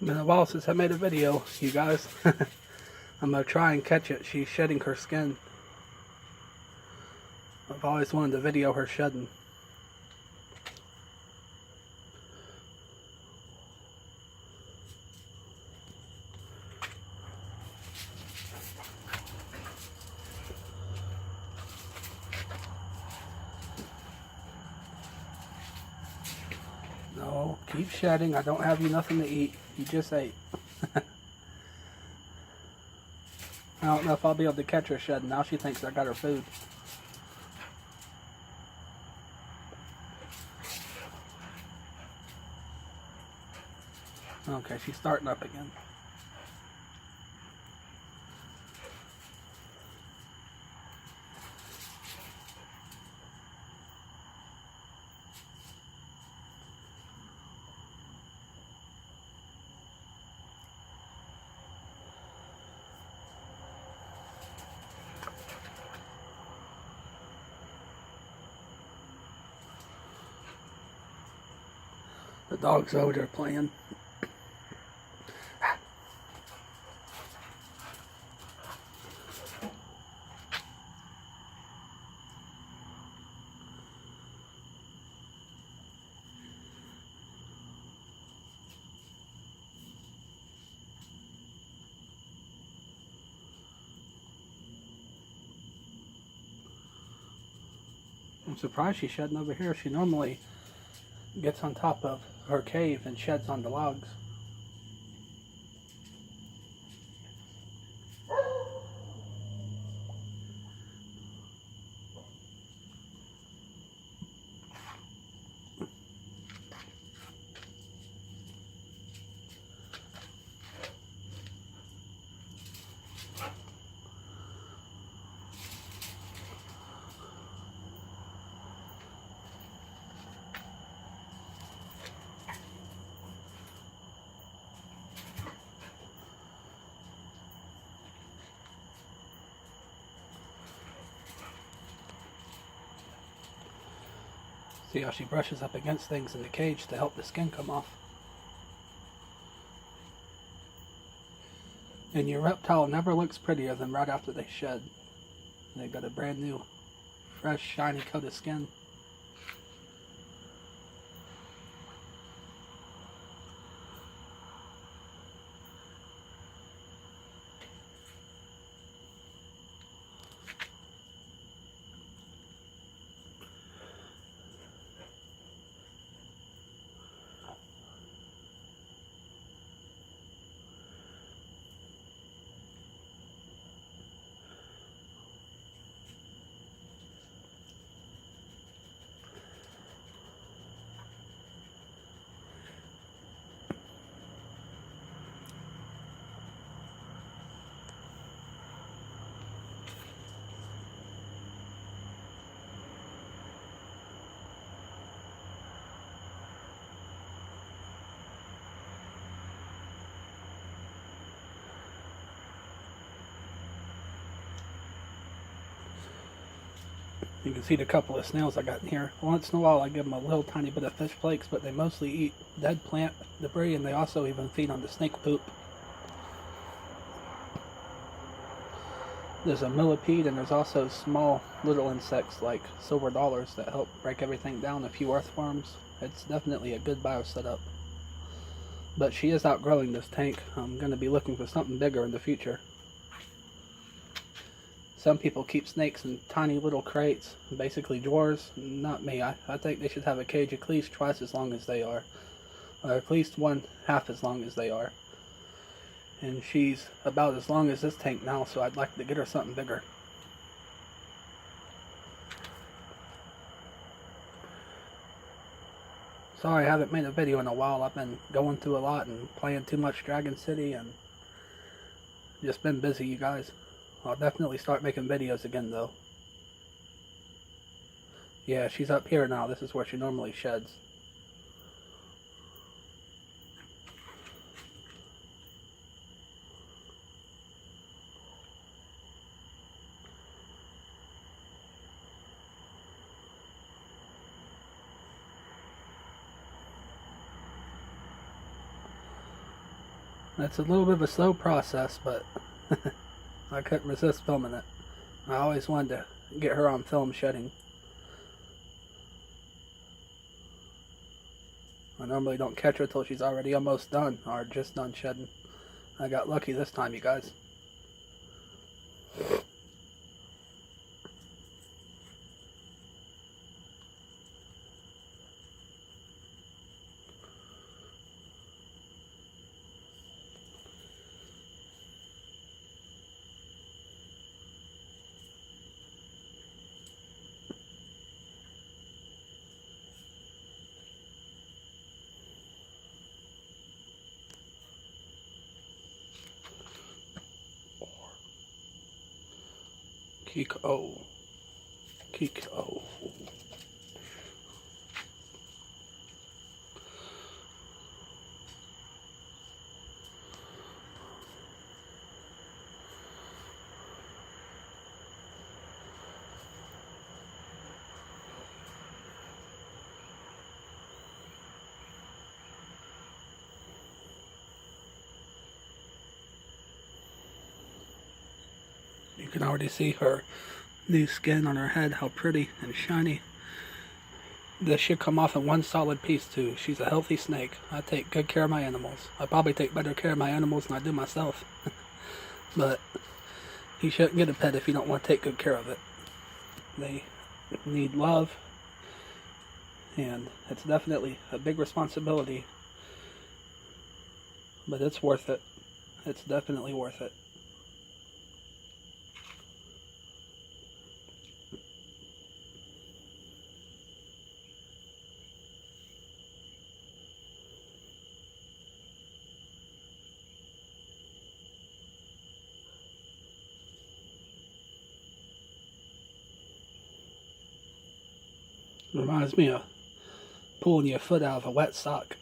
Been a while since I made a video, you guys. I'm gonna try and catch it. She's shedding her skin. I've always wanted to video her shedding. No, keep shedding. I don't have you nothing to eat. You just ate. I don't know if I'll be able to catch her shedding. Now she thinks I got her food. Okay, she's starting up again. The dog's over there playing. I'm surprised she's shedding over here. She normally gets on top of her cave and sheds on the logs. See how she brushes up against things in the cage to help the skin come off. And your reptile never looks prettier than right after they shed. They got a brand new, fresh, shiny coat of skin. You can see the couple of snails I got in here. Once in a while I give them a little tiny bit of fish flakes, but they mostly eat dead plant debris, and they also even feed on the snake poop. There's a millipede, and there's also small little insects like silver dollars that help break everything down, a few earthworms. It's definitely a good bio setup. But she is outgrowing this tank. I'm going to be looking for something bigger in the future. Some people keep snakes in tiny little crates, basically drawers. Not me. I think they should have a cage at least twice as long as they are. Or at least one half as long as they are. And she's about as long as this tank now, so I'd like to get her something bigger. Sorry I haven't made a video in a while. I've been going through a lot and playing too much Dragon City and just been busy, you guys. I'll definitely start making videos again, though. Yeah, she's up here now. This is where she normally sheds. It's a little bit of a slow process, but I couldn't resist filming it. I always wanted to get her on film shedding. I normally don't catch her till she's already almost done, or just done shedding. I got lucky this time, you guys. Kiko. Kiko. You can already see her new skin on her head, how pretty and shiny. This should come off in one solid piece too. She's a healthy snake. I take good care of my animals. I probably take better care of my animals than I do myself. But you shouldn't get a pet if you don't want to take good care of it. They need love, and it's definitely a big responsibility, but it's worth it. It's definitely worth it. Reminds me of pulling your foot out of a wet sock.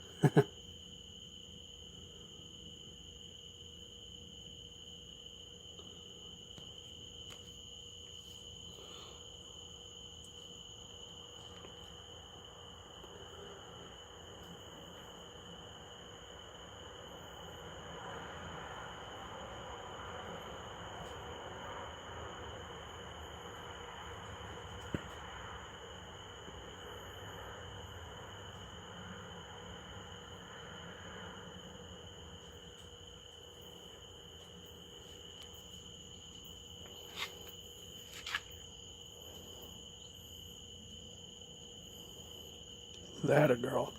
That a girl.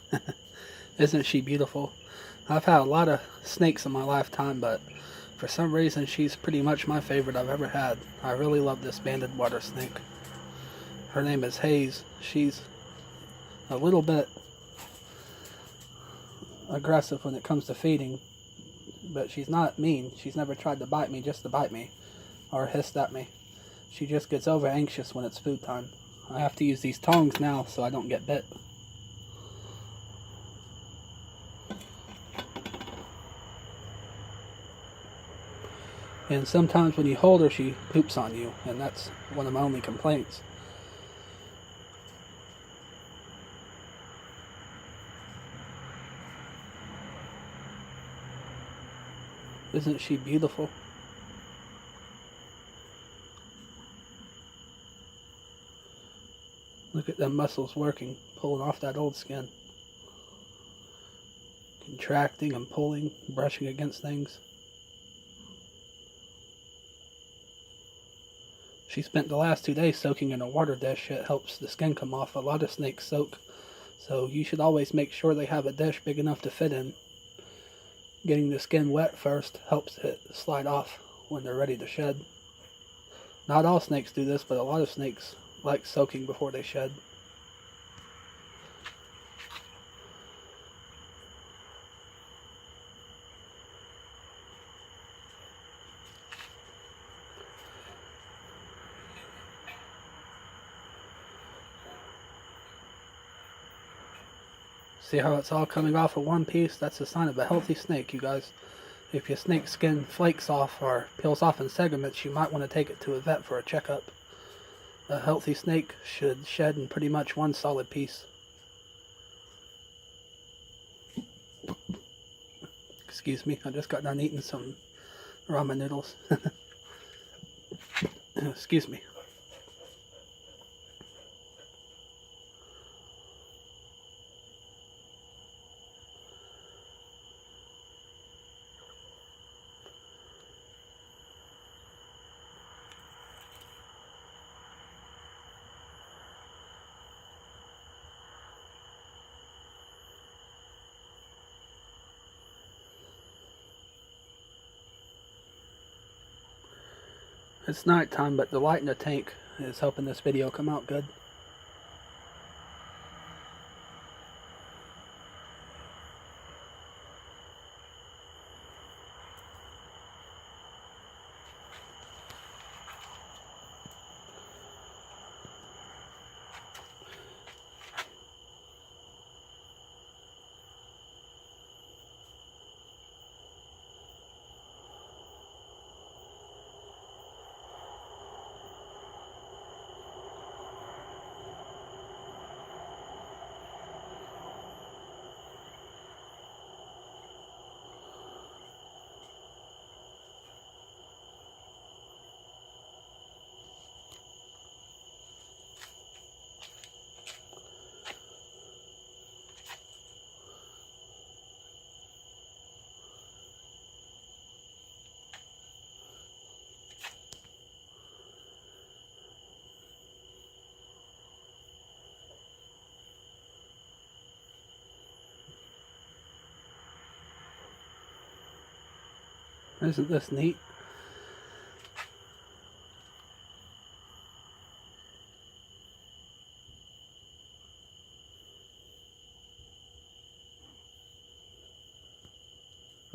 Isn't she beautiful? I've had a lot of snakes in my lifetime, but for some reason she's pretty much my favorite I've ever had. I really love this banded water snake. Her name is Haze. She's a little bit aggressive when it comes to feeding, but she's not mean. She's never tried to bite me just to bite me or hissed at me. She just gets over anxious when it's food time. I have to use these tongs now so I don't get bit. And sometimes when you hold her, she poops on you, and that's one of my only complaints. Isn't she beautiful? Look at them muscles working, pulling off that old skin. Contracting and pulling, brushing against things. She spent the last 2 days soaking in a water dish. It helps the skin come off. A lot of snakes soak, so you should always make sure they have a dish big enough to fit in. Getting the skin wet first helps it slide off when they're ready to shed. Not all snakes do this, but a lot of snakes like soaking before they shed. See how it's all coming off of one piece? That's a sign of a healthy snake, you guys. If your snake's skin flakes off or peels off in segments, you might want to take it to a vet for a checkup. A healthy snake should shed in pretty much one solid piece. Excuse me, I just got done eating some ramen noodles. Excuse me. It's night time, but the light in the tank is helping this video come out good. Isn't this neat?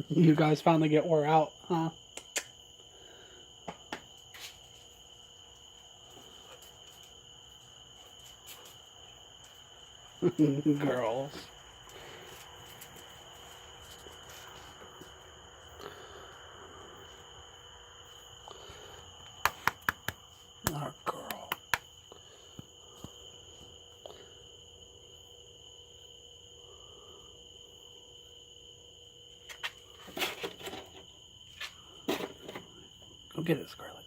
You guys finally get wore out, huh? Girls. Our girl. Go get it, Scarlett.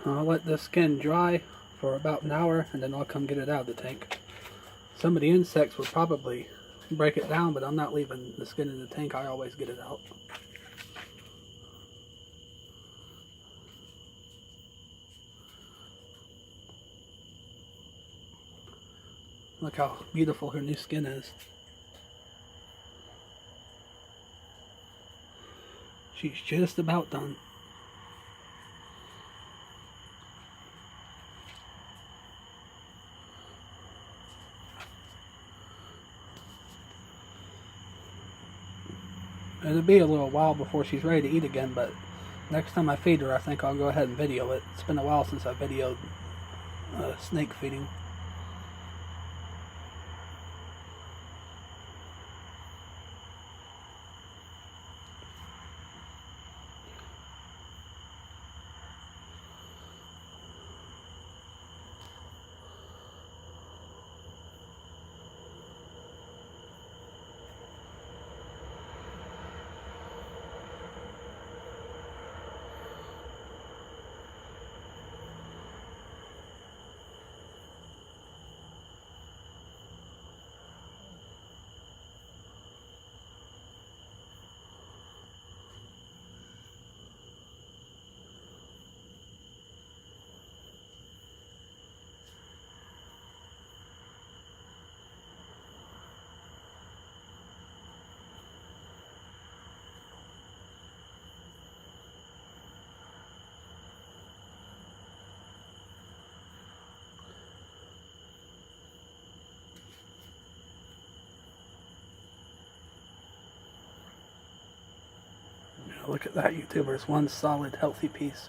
I'll let this skin dry for about an hour and then I'll come get it out of the tank. Some of the insects would probably break it down, but I'm not leaving the skin in the tank. I always get it out. Look how beautiful her new skin is. She's just about done. It'll be a little while before she's ready to eat again, but next time I feed her, I think I'll go ahead and video it. It's been a while since I videoed snake feeding. Look at that, YouTubers. One solid, healthy piece.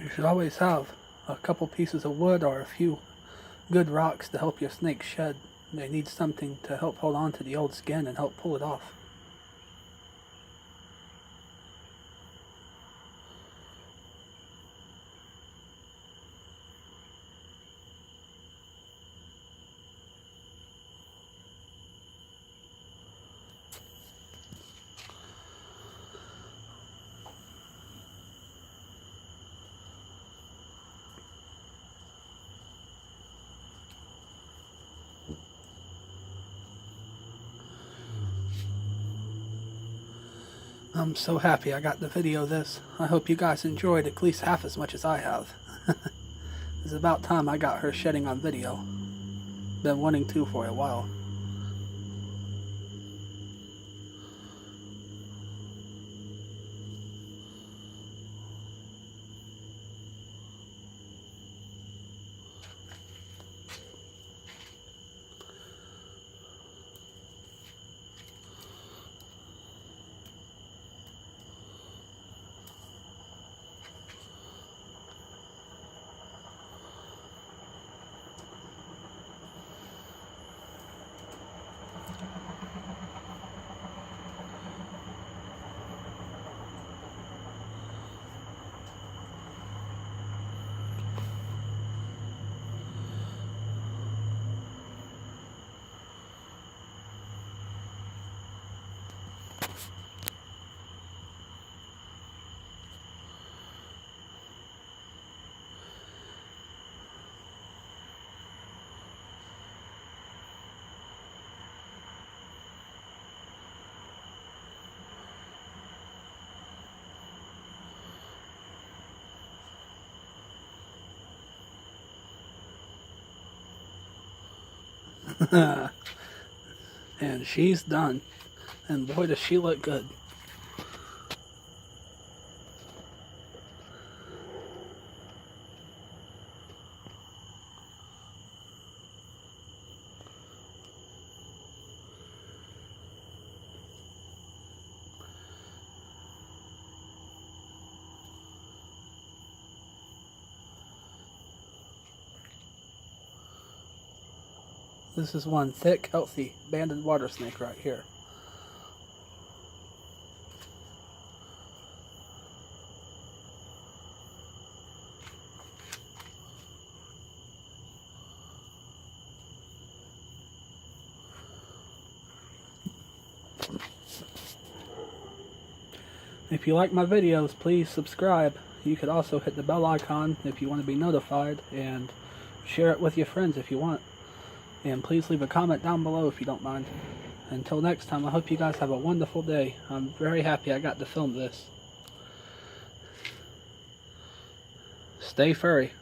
You should always have a couple pieces of wood or a few good rocks to help your snake shed. They need something to help hold on to the old skin and help pull it off. I'm so happy I got to video this. I hope you guys enjoyed at least half as much as I have. It's about time I got her shedding on video. Been wanting to for a while. And she's done. And boy, does she look good. This is one thick, healthy, banded water snake right here. If you like my videos, please subscribe. You could also hit the bell icon if you want to be notified, and share it with your friends if you want. And please leave a comment down below if you don't mind. Until next time, I hope you guys have a wonderful day. I'm very happy I got to film this. Stay furry.